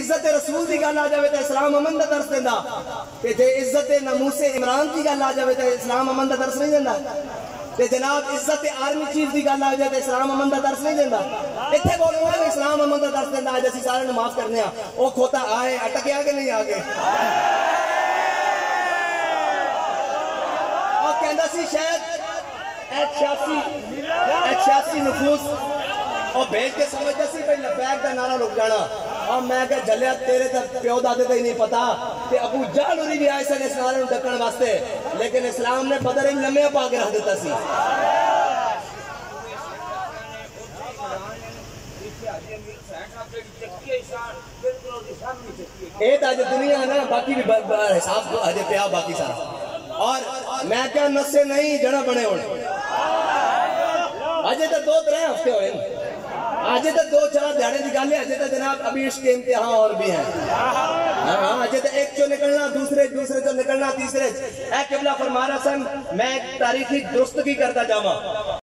इज्जत रसूल की गल आ जाए तो इस्लाम अमन का दर्श देता, जे इज्जत नमूसे इमरान की गल आ जाए तो इस्लाम अमन का दर्श नहीं देता, ते जनाब इज्जत आर्मी चीफ की गल आ जाए तो इस्लाम अमन का दर्श नहीं देता। इतने बोलो इस्लाम अमन का दर्श देता। अज असीं सारे नमाज करने वो खोता आए अटक गया कि नहीं आ गए, और कहता सी शायद 86 नफूस और भेज के समझता सी भाई लबैक का नारा रुक जाना। और मैं क्या जलिया तेरे तो प्यो दादे का ही नहीं पता कि अबू जहल होरी भी आए सन इस नारे को ढकण वास्ते, लेकिन इस्लाम ने बदर इन लम्हे पा के रख दिता सी। ये तो अज दुनिया है ना, बाकी भी हिसाब अजे पिया बाकी सारा। और मैं क्या नशे नहीं जड़ा बने होने, अजे तो 2-3 हफ्ते हुए, अजे तो 2-4 दिहाड़े की गल है। अजे तो जनाब अभी इसके इम्तिहान और भी हैं। हाँ, अजे तो एक चो निकलना, दूसरे चो निकलना, तीसरे। किबला फरमा रहा सन मैं तारीखी दुरुस्त की करता जावा।